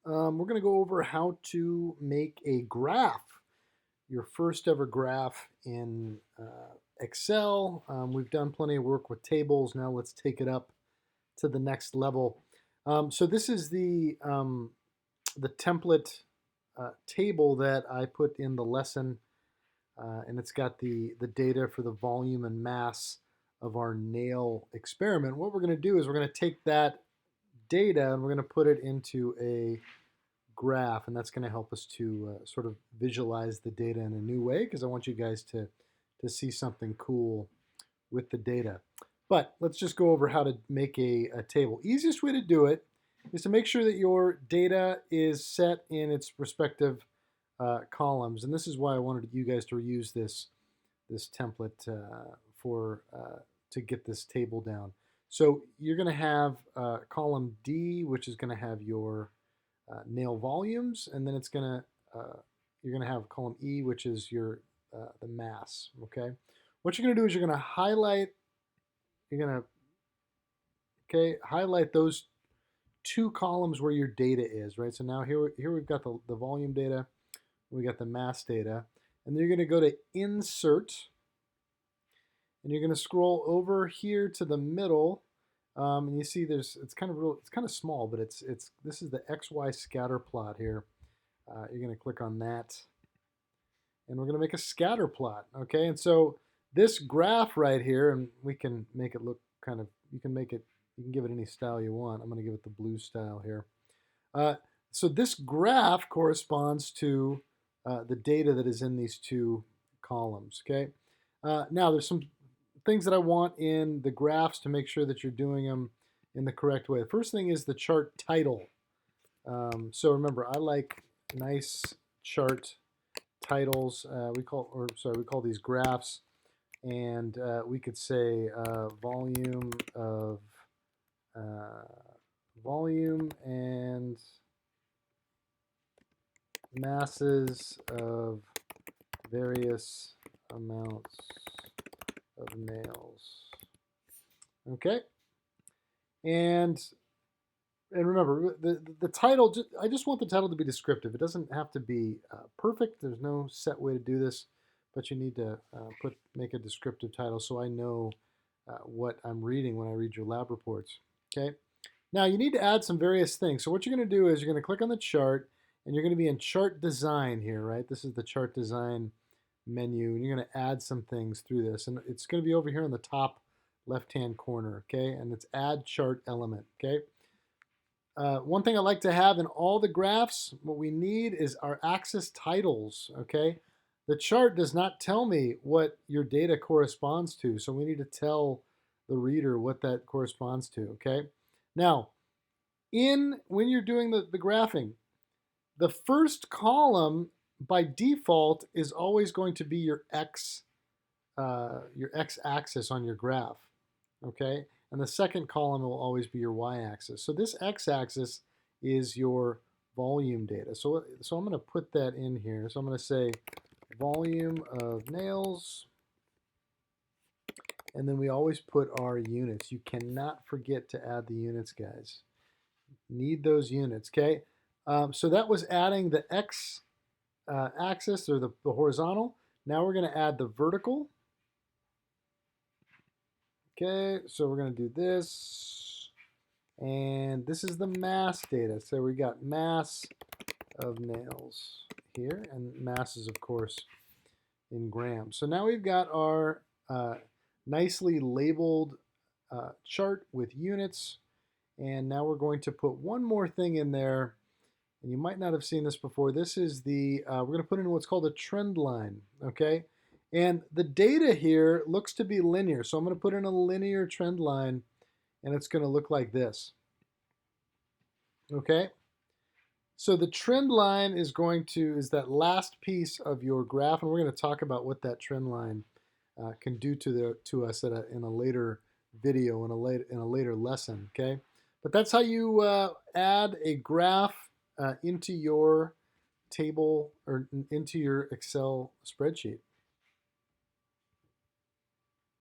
We're going to go over how to make a graph, your first ever graph in Excel. We've done plenty of work with tables. Now let's take it up to the next level. So this is the template table that I put in the lesson, and it's got the data for the volume and mass of our nail experiment. What we're going to do is we're going to take that data and we're going to put it into a graph, and that's going to help us to sort of visualize the data in a new way, because I want you guys to see something cool with the data. But let's just go over how to make a table. Easiest way to do it is to make sure that your data is set in its respective columns, and this is why I wanted you guys to use this template for to get this table down. So you're going to have column D, which is going to have your nail volumes, and then it's going to you're going to have column E, which is your the mass. Okay, what you're going to do is you're going to highlight. You're going to highlight those two columns where your data is, right? So now here we've got the volume data, we got the mass data, and then you're going to go to Insert, and you're going to scroll over here to the middle, and you see it's kind of small, but this is the XY scatter plot here. You're going to click on that, and we're going to make a scatter plot. Okay, and so this graph right here, and we can make it look kind of. You can give it any style you want. I'm going to give it the blue style here. So this graph corresponds to the data that is in these two columns. Okay. Now there's some things that I want in the graphs to make sure that you're doing them in the correct way. The first thing is the chart title. So remember, I like nice chart titles. We call these graphs, and we could say volume and masses of various amounts of nails. Okay, and remember the title. I just want the title to be descriptive. It doesn't have to be perfect. There's no set way to do this, but you need to make a descriptive title so I know what I'm reading when I read your lab reports. Okay. Now you need to add some various things. So what you're going to do is you're going to click on the chart, and you're going to be in chart design here, right? This is the chart design menu, and you're going to add some things through this, and it's going to be over here in the top left-hand corner, okay? And it's add chart element, okay? One thing I like to have in all the graphs, what we need is our axis titles, okay? The chart does not tell me what your data corresponds to, so we need to tell the reader what that corresponds to, okay? Now, when you're doing the graphing, the first column by default is always going to be your x-axis on your graph, okay? And the second column will always be your y-axis. So this x-axis is your volume data. So I'm going to put that in here. So I'm going to say volume of nails, and then we always put our units. You cannot forget to add the units, guys. Need those units, okay? So that was adding the x axis, or the horizontal. Now we're going to add the vertical. Okay, so we're going to do this, and this is the mass data. So we got mass of nails here, and mass is of course in grams. So now we've got our nicely labeled chart with units, and now we're going to put one more thing in there, and you might not have seen this before. This is we're going to put in what's called a trend line, okay? And the data here looks to be linear, so I'm going to put in a linear trend line, and it's going to look like this, okay? So the trend line is that last piece of your graph, and we're going to talk about what that trend line can do to us in a later video, in a later lesson, okay? But that's how you add a graph into your table or into your Excel spreadsheet.